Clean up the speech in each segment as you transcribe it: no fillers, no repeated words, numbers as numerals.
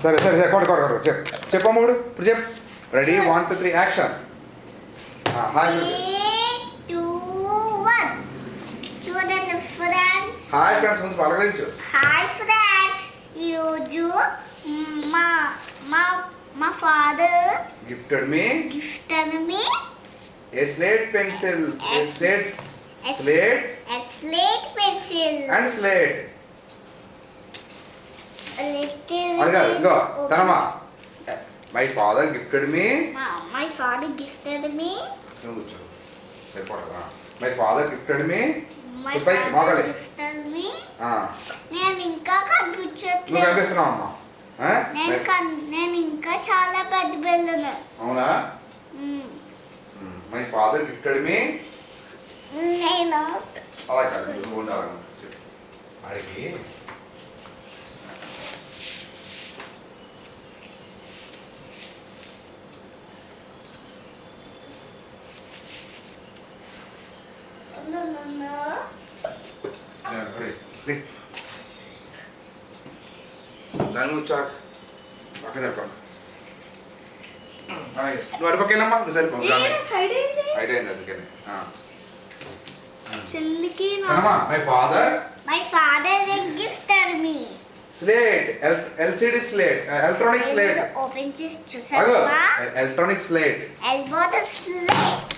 సరే సరే సరే కొట్టు కొట్టు కొట్టు చెప్పమ్మా ఇప్పుడు చెప్పు. Ready 1 2 3 action. హాయ్ 3 2 1 చూడండి ఫ్రెండ్స్. హాయ్ ఫ్రెండ్స్ ముందు పలకరించు. హాయ్ ఫ్రెండ్స్, ఈరోజు మా మా మా father gifted me a slate pencil slate pencil and slate. అది కాదు ఇంకో తనమ్మా. My father gifted me my father gifted me నువ్వు కూర్చో సరిపోతుందా. My father gifted me my పైకి ఫాదర్ మోగాలి. Gifted me. ఆ, నేను ఇంకా నువ్వు కనిపించట్లేదు. కనిపిస్తున్నావు అమ్మా. నేను ఇంకా చాలా పెద్ద పిల్లను. అవునా. మై ఫాదర్ గిఫ్టెడ్ మీ. నేను అలా కాదు నువ్వు ఉండాలి అడిగి. దాన్ని వచ్చాక పక్కన సరిపోను. నువ్వు అడిపక్కేనమ్మా నువ్వు సరిపో. హైట్ అయింది అందుకని. చెల్లికి my father gifted me slate LCD slate electronic slate. Open చేసి అగో చూసావా? Electronic slate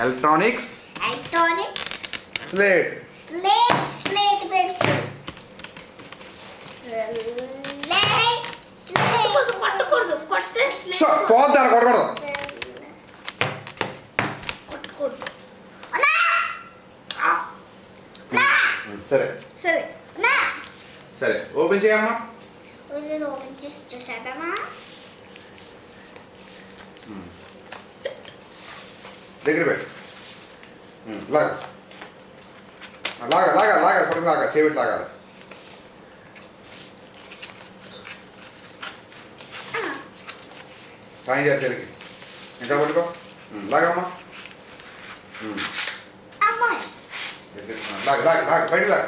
electronics slate slate pencil కొట్టకూడదు పోద్దాను కొట్టకూడదు. కొట్టకూడదు. సరే సరే సరే ఓపెన్ చేయమ్మా. ఓపెన్ చేసి చూసాదమ్మా? దగ్గర పెట్టు. లాగా లాగా లాగా లాగా పట్టుకు లాగా చేపెట్టి లాగాలి. సాయం చేయాలి తెలుగు ఇంకా పట్టుకో. లాగమ్మా. లాగా లాగా లాగా బయట లాగా.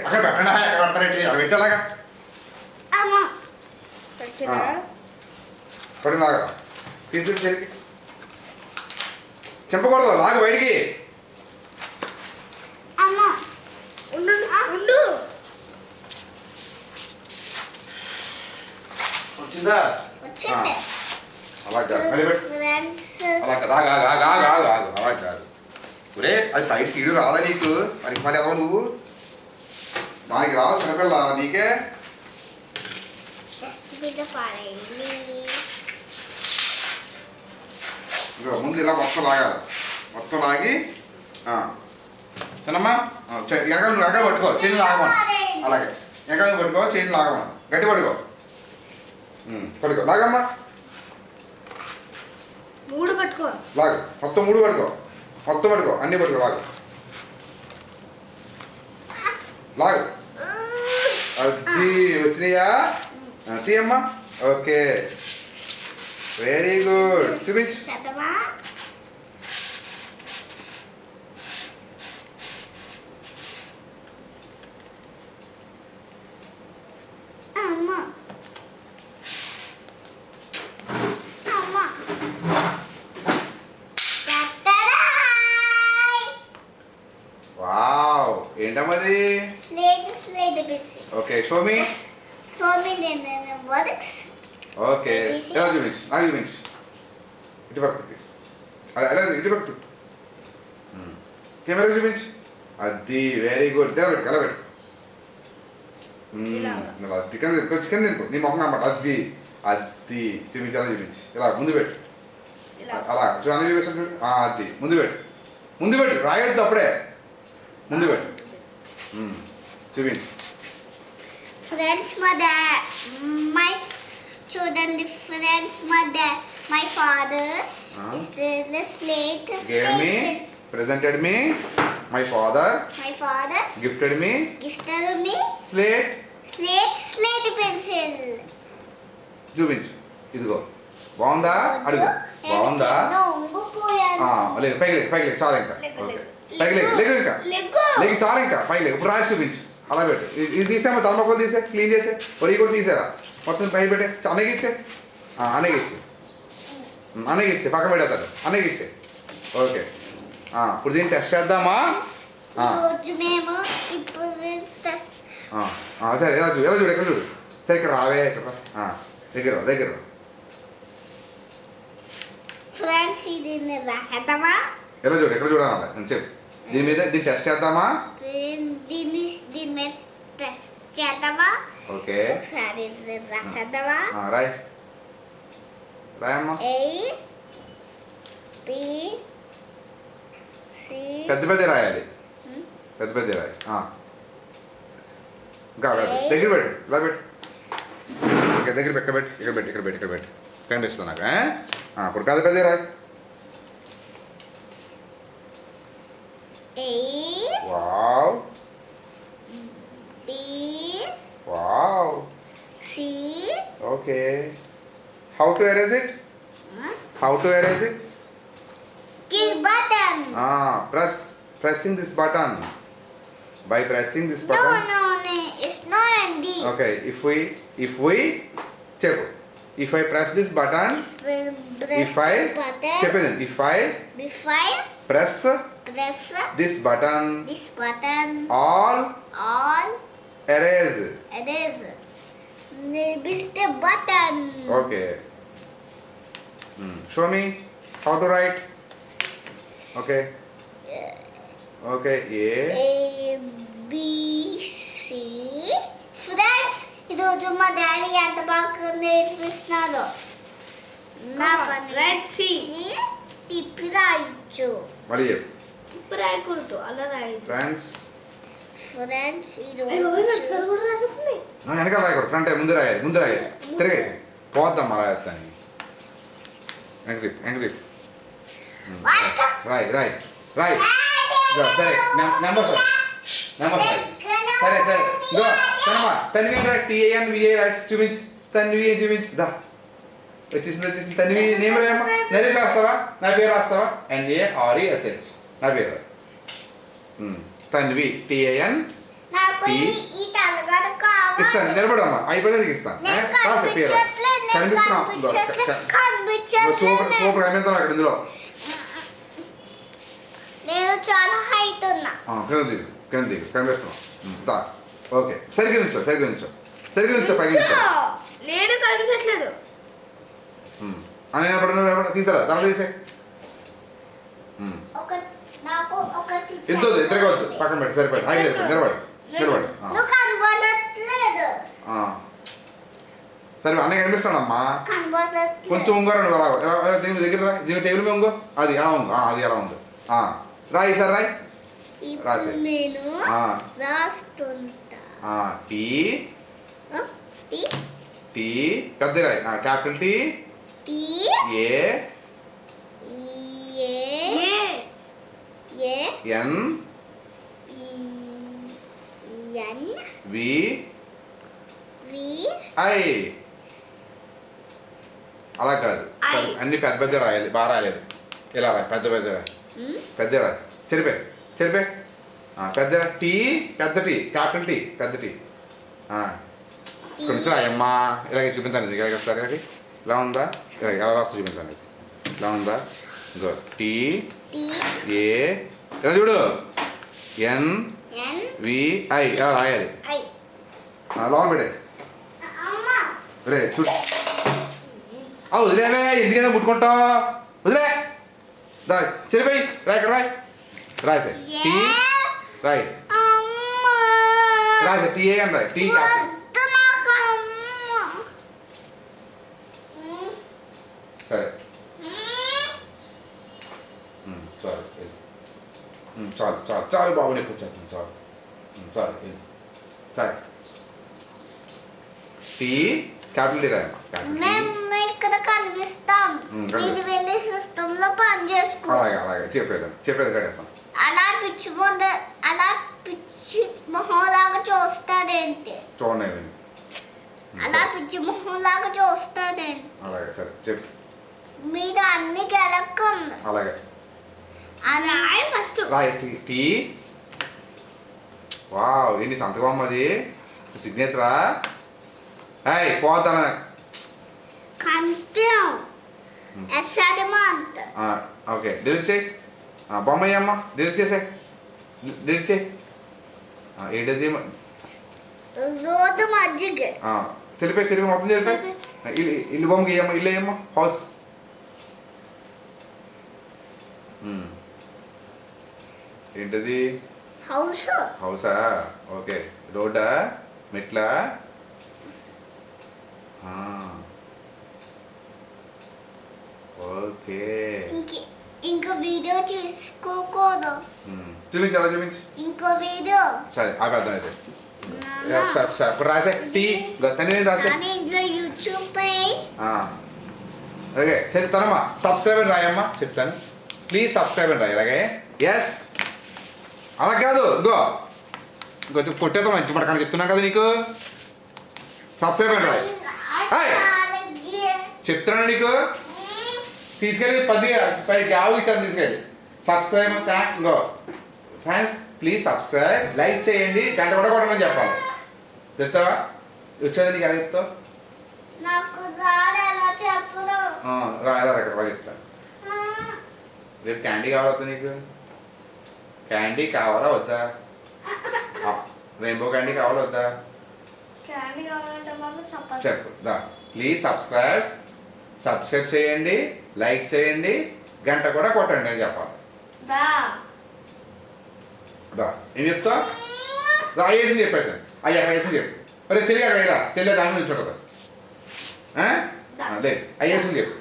అక్కడ పెట్టండి పడతారేంటి అవి పెట్టేలాగా పడి లాగా తీసుకు తెలుగు చెంపకూడదు లాగా బయటికి. వచ్చిందా? అలా కాదు మళ్ళీ పెట్టు. అలా కాదు ఆగు ఆగు ఆగు ఆగు ఆగు ఆగు అలా కాదు. ఒరే అది బయట తీడు రాదా నీకు? మరి మళ్ళీ ఎవరు నువ్వు? దానికి రాదు చిన్నపిల్ల నీకే. ఇదిగో ముందు ఇలా మొత్తం లాగాలి. మొత్తం లాగి చిన్నమ్మా వెనకాల నువ్వు వెనకాల పట్టుకో చేతులు లాగమను. అలాగే వెనకాల నువ్వు పట్టుకో చేతులు లాగమను. గట్టి పట్టుకో పట్టుకో లాగమ్మా. లాగు మొత్తం 3 పట్టుకో. మొత్తం పట్టుకో అన్నీ పట్టుకో లాగు లాగు. అది వచ్చినాయా? తీయమ్మా. Okay very good. చూపించు. వావ్ ఏంటమ్మది? Okay show me. ఓకే ఎలా చూపించు నాకు చూపించు. ఇటు పక్కకి అలా ఎలా ఇటు పక్కకి కెమెరా చూపించు. అది వెరీ గుడ్. తెలబెట్టు కలబెట్టు. అది కింద తినుకో చికెన్ తినుకో నీ మొహం అన్నమాట. అది అది చూపించి అలా చూపించు. ఇలా ముందు పెట్టు. అలా చూడండి చూపిస్తాను చూడు. అది ముందు పెట్టు. ముందు పెట్టు రాయొద్దు అప్పుడే. ముందు పెట్టు చూపించు. ఫ్రెండ్స్ చూడండి friends my father presented me my father gifted me slate pencil. చూపించు. ఇదిగో బాగుందా అడుగు. బాగుందా? లేదు పైకి లేదు పైకి లేదు చాలు ఇంకా. ఓకే పైకి లేదు లేదు ఇంకా లేదు చాలు ఇంకా పైకి లేదు. ఇప్పుడు రాసి చూపించు. అలా పెట్టు. ఇది తీసేమో ధర్మకోల్ తీసే క్లీన్ చేసే ఒరి కూడా తీసేరా. మొత్తం పై పెట్టే అన్నయ్యకి ఇచ్చే అన్నయ్యకి ఇచ్చే అన్నయ్యకి ఇచ్చే పక్కన పెట్టేస్తాడు అన్నయ్యకి ఇచ్చే ఓకే ఇప్పుడు దీన్ని టెస్ట్ చేద్దామా ఈరోజు మేము ఇప్పుడు సరే ఎలా చూడు ఎలా చూడు ఎక్కడ చూడు సరే ఇక్కడ రావే ఇక్కడ రా. దగ్గర రా, దగ్గర రా. ఫ్రెండ్స్ ఇది రాసేద్దామా ఎలా చూడు ఎక్కడ చూడాలి అని చెప్పు దీని మీద దీన్ని టెస్ట్ చేద్దామా దీని మీద టెస్ట్ చేద్దామా ఓకే ఒకసారి రాసేద్దామా రాయ్ రాయమ్మా A B C పెద్ద పెద్ద రాయాలి పెద్ద పెద్ద రాయి ఇంకా దగ్గర పెట్టు ఇలా పెట్టు ఓకే దగ్గర ఇక్కడ పెట్టు ఇక్కడ పెట్టు ఇక్కడ పెట్టు ఇక్కడ పెట్టు కనిపిస్తుంది నాకు ఇప్పుడు పెద్ద పెద్ద రాయి A wow B wow C okay how to erase it how to erase it key button. Pressing this button. By pressing this No, button. no, no, it's not Andy. Okay, if we check. If I press this button, if I check it. If I press this button, all erase. This the button. Okay. Show me how to write. Okay. Okay. A B C. Friends, ఈరోజు మా daddy ఎంత బాగా నేర్పిస్తున్నారో నా పని తిప్పి రాయొచ్చు మళ్ళీ చెప్పు. తిప్పి రాయకూడదు అలా రాయొచ్చు ఫ్రెండ్స్ ఫ్రెండ్స్ వెనకాల రాయకూడదు ఫ్రంట్ ముందు రాయాలి ముందు రాయాలి తిరగాయి పోద్దాం అలా వేస్తాను ఎంకలిప్ రాయ్ రాయ్ రాయ్ సరే నెంబర్ సరే సరే ఇదో తన్వి రా టీఏఎన్ విఏ రాసి చూపించు తన్వి చూపించు దా వచ్చేసింది తన్వి నేమ్ రాయమ్మా నరేష్ రాస్తావా నా పేరు రాస్తావా NARESH నా పేరు తన్వి TAN ఇస్తాను నిలబడమ్మా అయిపోయింది ఇస్తాను రాసే పేరు కనిపిస్తున్నాం సూపర్ ఏమైందో అక్కడ ఇందులో నేను చాలా హైట్ ఉన్నా కింద దిగు కనిపిస్తున్నాం దా ఓకే సరిగ్గా నుంచో పైకి నుంచో నేను కనిపించట్లేదు అని నిలబడ తీసారా తల తీసే నాకు ఒకటి ఇద్దరు వద్దు పక్కన పెట్టి సరిపోయి ఆగి నిలబడి నువ్వు కనబడట్లేదు సరే అన్నీ కనిపిస్తాడమ్మా కనబడట్లేదు కొంచెం ఉంగారు నువ్వు అలా దీని దగ్గర రా దీని టేబుల్ మీద ఉంగో అది అలా ఉంగు అది అలా ఉంది రాయి సార్ రాయి రాసే నేను రాస్తుంటా టీ టీ పెద్ద రాయి capital T T A N V I అలా కాదు అన్ని పెద్ద పెద్ద రాయాలి బాగా రాయలేదు ఇలా రాయి పెద్ద రాయి చెరిపే పెద్ద టీ పెద్ద టీ క్యాపిటల్ టీ పెద్ద టీ కొంచెం అయ్యమ్మా ఇలాగే చూపించాను ఇలాగే ఒకసారి ఇలాగే ఇలా ఉందా ఇలాగే ఎలా రాస్తూ చూపించాను ఇలా ఉందా ఇంకో టీ ఏ ఇలా చూడు ఎన్ వి ఐ ఇలా రాయాలి లోన్ పెట్టే రే చూడు వదిలేవే ఎందుకైనా ముట్టుకుంటావు వదిలే దా చెరిపోయి రాయి ఇక్కడ రాసే టీ రాయి రాసే టీఏ అని రాయి టీ సరే చాలు బాబు నేను కూర్చోండి చాలు సరే టీ క్యాపిటల్ రాయమ్మా మేము ఇక్కడ కనిపిస్తాం ఇది వెళ్ళి సిస్టమ్ లో పని చేసుకో అలాగే చెప్పేది కడేస్తాం అలా పిచ్చి మొహంలాగా చూస్తాదేంటి చూడండి అలా పిచ్చి మొహంలాగా చూస్తాదేంటి అలాగే సరే చెప్పు మీద అన్ని గెలక్కుంది అలాగే రాయి ఫస్ట్ రాయి టీ వావ్ ఏంటి సంతకం అది సిగ్నేచరా పోతాను. కంటం ఎస్సాడమంత ఓకే డిలీట్ చేయి. బొమ్మ అయ్యమ్మ డిలీట్ చేసే. డిలీట్ చేయి. ఏంటది? రోజు మజ్జిగ చెరిపి మొత్తం చెరిపి. ఇల్లు బొమ్మకి ఇయ్యమ్మ. ఇల్లు వేయమ్మ. హౌస్. ఏంటది? హౌసా? ఓకే. రోడ్డా? మెట్లా? ఓకే. ఇంకా వీడియో తీసుకోకూడదు. చూపించు. అలా చూపించు. ఇంకో వీడియో సరే అర్థం అయితే ఇప్పుడు రాసే టీ తను రాసే. యూట్యూబ్ పై ఓకే సరే తనమ్మా సబ్స్క్రైబ్ అని రాయమ్మా. చెప్తాను. ప్లీజ్ సబ్స్క్రైబ్ అని రాయి. అలాగే ఎస్. అలా కాదు ఇంకొంచెం కొట్టేద్దాం. మంచి పడకాని చెప్తున్నాను కదా నీకు. సబ్స్క్రైబ్ అని రాయి. చెప్తున్నాను నీకు. తీసుకెళ్ళి 10 ఆవు ఇచ్చాను. తీసుకెళ్ళి సబ్స్క్రైబ్. ఇంకో ఫ్రెండ్స్ ప్లీజ్ సబ్స్క్రైబ్, లైక్ చేయండి, గంట కూడా కొట్టమని చెప్పాలి. చెప్తావా? వచ్చేది నీకు ఎలా చెప్తావు? ఎలా చెప్తా. రేపు క్యాండీ కావాలా నీకు? క్యాండీ కావాలా వద్దా? రెయిన్బో క్యాండీ కావాలా వద్దా? చెప్పు. ప్లీజ్ సబ్స్క్రైబ్ చేయండి, లైక్ చేయండి, గంట కూడా కొట్టండి అని చెప్పాలి. ఏం చెప్తా? అయ్యేసి చెప్పేది. అయ్యేసి చెప్పు. అరే చెల్లి అక్కడ చెల్లె దాని నుంచి ఉంటుంది. లేదు అయ్యేసి చెప్పు.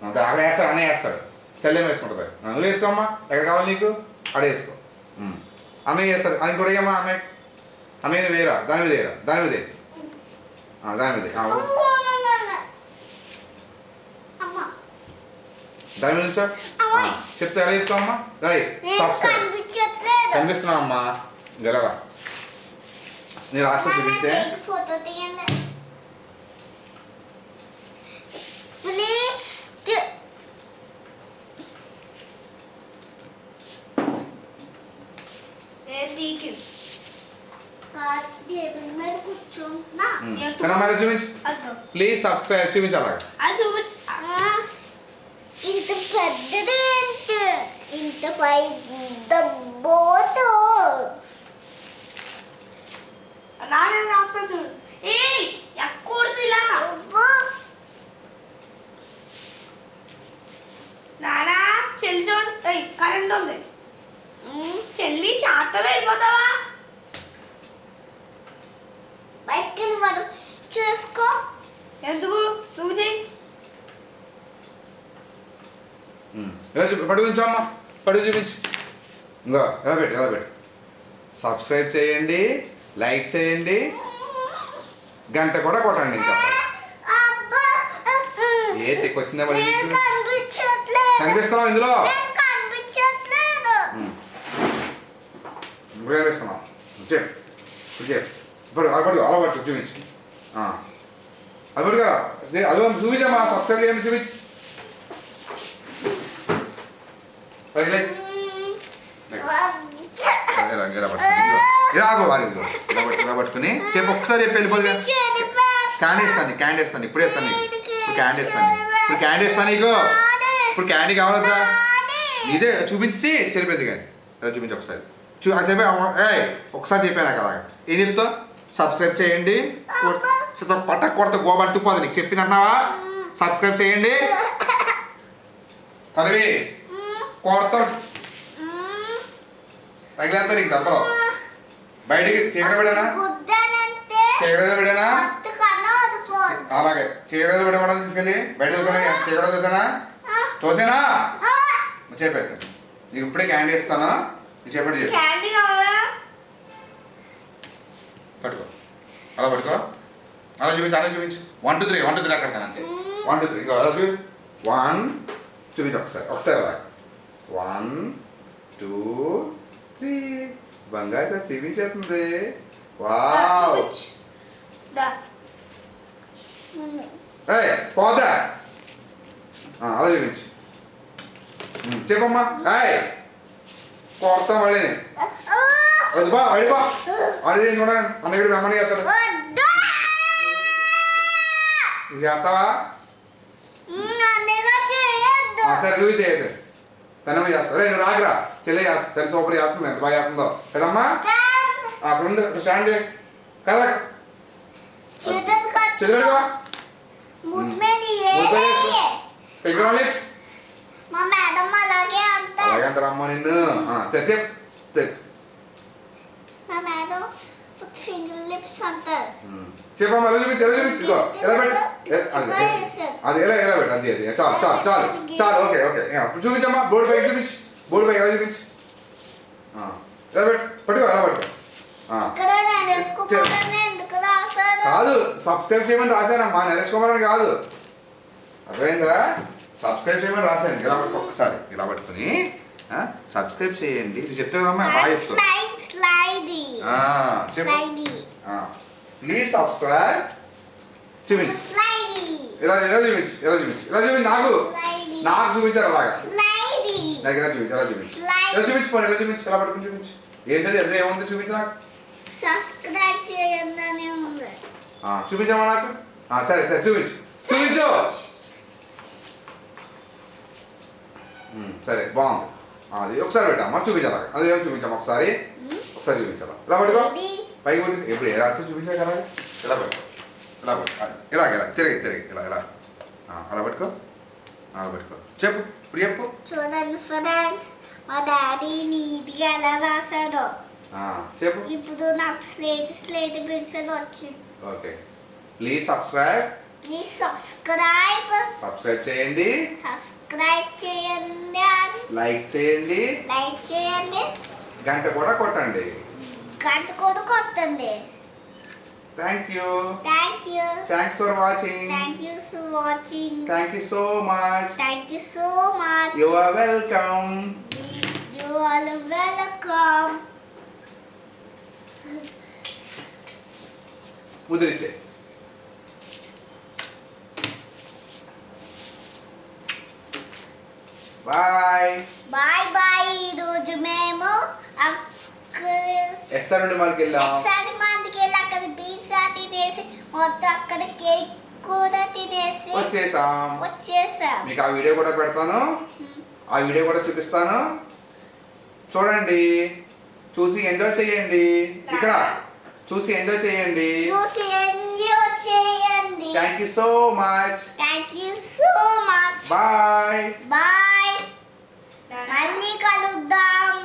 అక్కడ వేస్తాడు. అనే వేస్తాడు. చెల్లెం వేసుకుంటుంది. నువ్వు వేసుకోమ్మా. ఎక్కడ కావాలి నీకు? అక్కడ వేసుకో. అన్నయ్య చేస్తాడు. అది కూడా ఏమా అన్నయ్య వేరా. దాని మీద వేరా. దాని మీద దాని మీద దాని మీద నుంచో చెప్తే ఎలా చెప్తావమ్మా? కనిపిస్తున్నావు అమ్మా. గెలరా నేను రాష్ట్ర చూపిస్తే చూపించు. ప్లీజ్ సబ్స్క్రైబ్ చూపించాలి. ఇంత పెద్దది ఇంత పెద్ద బోటు నానా చెల్లి చూడండి. కరెంట్ ఉంది. చెల్లి చాతో వెళ్ళిపోతావా? బయటకి వర్క్ చేసుకో. ఎందుకు? నువ్వు చెయ్యి. పడుగు నుంచో అమ్మా. పడుగు చూపించు. ఇంకో ఎలా పెట్టు. సబ్స్క్రైబ్ చేయండి, లైక్ చేయండి, గంట కూడా కొట్టండి. ఇంకా ఏ తెక్కొచ్చిందా మరి? కనిపిస్తున్నావు ఇందులో? ఇప్పుడు కనిపిస్తున్నావు. ఇప్పుడు అలా పట్టు చూపించు. అది పట్టు కదా. అదో చూపించమ్మా. సబ్స్క్రైబ్ చేయండి. చూపించు. పట్టుకుని చెప్పు. ఒకసారి చెప్పి వెళ్ళిపోదు. క్యాండీ ఇస్తాను. ఇప్పుడే ఇస్తాను నీకు. ఇప్పుడు క్యాండీ ఇస్తాను నీకు. ఇప్పుడు క్యాండీ కావాలొద్దా? ఇదే చూపించి చెరిపోయింది. కానీ అలా చూపించి ఒకసారి చెప్పా. ఒకసారి చెప్పాను కదా. ఏం చెప్తావు? సబ్స్క్రైబ్ చేయండి. పట్ట కొడత గోబంటుపోదు. నీకు చెప్పినన్నావా? సబ్స్క్రైబ్ చేయండి. తరివి కొడతాడు. తగిలేస్తా నీకు దెబ్బలో. బయటికి చీకటి పెడానా? అలాగే చీకటి పెట్టమడం తీసుకెళ్ళి బయట చూసానా? తోసేనా? చెప్పేది నీకు ఇప్పుడే క్యాండీ ఇస్తాను. నీకు చెప్పండి. పట్టుకో. అలా పట్టుకో. అలా చూపించు. 1 2 3 1 2 3 అక్కడ అంతే. 1 2 3 ఇంకా అలా 1 చూపించు. ఒకసారి అలా 1 2 3 బంగారు చూపించేస్తుంది. వావ్. పోదా. అలా చూపించు. చెప్పమ్మా. కొడతా మళ్ళీ. వద్దు బా. అడిపో. అడిగి చూడండి. అన్న ఇక్కడ వెమ్మని చేస్తాడు. నువ్వు చేస్తావా అందుగా చేయొద్దు. సరే నువ్వు చేయదు తనమ్మ చేస్తా రే నువ్వు రాకురా చెల్లి చేస్తా సరే సూపర్ చేస్తుంది ఎంత బాగా చేస్తుందో కదమ్మా అక్కడ ఉండు స్టాండ్ కదా చేతులు కట్టు. చెల్లెడుగా ముద్దు మీద ముద్దు పెగ్గులో లిప్స్ మా మేడం అలాగే అంటారు. అలాగంటారు అమ్మ నిన్ను సరే చెప్పు మా మేడం ఫింగర్ లిప్స్ అంటారు. చెప్పమ్మా ఎలా చూపించు ఎలా చూపించు ఇదిగో ఎలా పెట్టు అది ఎలా ఎలా పెట్టు అది అది చాలు చాలు చాలు చాలు ఓకే ఓకే ఇప్పుడు చూపించమ్మా బోర్డు పైకి చూపించు బోర్డు పైకి ఎలా చూపించు ఎలా పెట్టు పట్టుకో ఎలా పట్టుకో ఇక్కడ నేను వేసుకోపోతాను ఎందుకు రాశారు? కాదు సబ్స్క్రైబ్ చేయమని రాశానమ్మా నరేష్ కుమార్ అని కాదు అర్థమైందా సబ్స్క్రైబ్ చేయమని రాశాను ఇలా పట్టుకో ఒక్కసారి ఇలా పట్టుకుని సబ్స్క్రైబ్ చేయండి ఇది చెప్తే కదమ్మా బాగా చెప్తాను స్లైడీ స్లైడీ ప్లీజ్ సబ్స్క్రైబ్ చూపించు స్లైడీ ఇలా ఎలా చూపించు ఎలా చూపించు ఇలా చూపించు నాకు నాకు చూపించారు అలాగా స్లైడీ నాకు ఎలా చూపించు ఎలా చూపించు ఎలా చూపించు పోనీ ఎలా చూపించు ఎలా పట్టుకుని చూపించు ఏంటది అదే ఏముంది చూపించు నాకు సబ్స్క్రైబ్ చేయండి ఉంది. చూపించమ్మా నాకు సరే సరే చూపించు చూపించు సరే బాగుంది అది ఒకసారి పెట్టమ్మా చూపించాలి అది ఏమో చూపించాము ఒకసారి ఒకసారి చూపించాలి ఇలా పట్టుకో పైకి పట్టుకో ఎప్పుడు ఏ రాసి చూపించా కదా ఇలా పట్టుకో ఇలా పట్టుకో ఇలా ఇలా తిరిగి తిరిగి ఇలా ఇలా అలా పట్టుకో అలా పట్టుకో చెప్పు ఇప్పుడు చెప్పు చూడండి ఫ్రెండ్స్ మా డాడీ నీట్గా ఎలా రాశాడో. చెప్పు ఇప్పుడు నాకు స్లేట్ పెన్సిల్ వచ్చింది. Okay please subscribe please subscribe చేయండి సబ్స్క్రైబ్ చేయండి లైక్ చేయండి లైక్ చేయండి గంట కూడా కొట్టండి గంట కూడా కొట్టండి. Thank you thank you thanks for watching thank you for watching thank you so much thank you so much you are welcome you are welcome. ముద్రిచ్చే బాయ్ బాయ్ బాయ్. ఈరోజు మేము ఎస్ఆర్ నుండి మనకి వెళ్ళాం ఎస్ఆర్ మందికి వెళ్ళి అక్కడ పిజ్జా తినేసి మొత్తం అక్కడ కేక్ కూడా తినేసి వచ్చేసాం వచ్చేసాం. మీకు ఆ వీడియో కూడా పెడతాను ఆ వీడియో కూడా చూపిస్తాను చూడండి చూసి ఎంజాయ్ చేయండి ఇక్కడ చూసి ఎంజాయ్ చేయండి చూసి ఎంజాయ్ చేయండి. Thank you so much thank you so much. Bye bye. మళ్ళీ కలుద్దాం.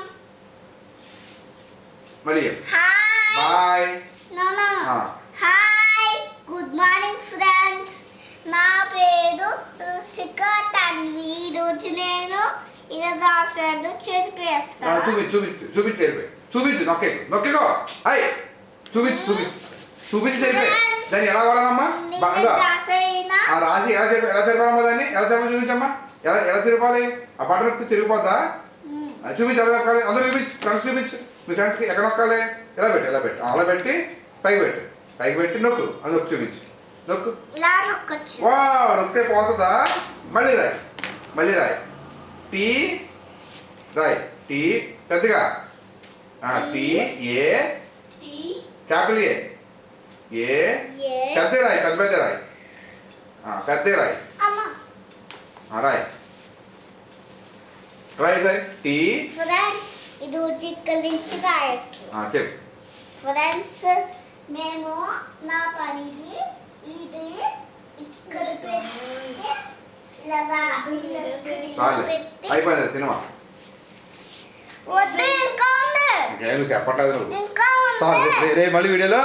మళ్ళీ hi. Bye no no hi good morning friends. నా పేరు రుషిక తన్వి. ఈరోజు నేను ఇలా రాశాను చెరిపేస్తాను. చూపించు నొక్కేకో అయ్ చూపించు చూపించు చూపించి సరిపోయి దాన్ని ఎలా వాడాలమ్మా బాగా రాసి ఎలా తిరపాలమ్మా దాన్ని ఎలా తిరపాలి చూపించమ్మా ఎలా ఎలా తిరపాలి ఆ బట్ట నొక్కితే తిరిగిపోద్దా చూపించి ఎలా నొక్కాలి అందరూ చూపించు ఫ్రెండ్స్ చూపించు మీ ఫ్రెండ్స్కి ఎక్కడ నొక్కాలి ఎలా పెట్టు అలా పెట్టి పైకి పెట్టి నొక్కు అది నొక్కు చూపించు నొక్కు ఇలా నొక్కొచ్చు. వా నొక్కితే పోతుందా మళ్ళీ రాయి టీ రాయి టీ పెద్దగా టీ ఏ క్యాపిటల్ ఏ పెద్ద రాయి పెద్ద రాయి అమ్మ రాయి సరే టీ ఫ్రెండ్స్ ఇది ఇక్కడ నుంచి రాయొచ్చు. చెప్పు ఫ్రెండ్స్ మేము నా పనిని ఇది ఇక్కడ పెట్టి ఇలా చాలు అయిపోయింది సినిమా వద్దు ఇంకా ఉంది నువ్వు చెప్పట్లేదు నువ్వు ఇంకా ఉంది. రేపు మళ్ళీ వీడియోలో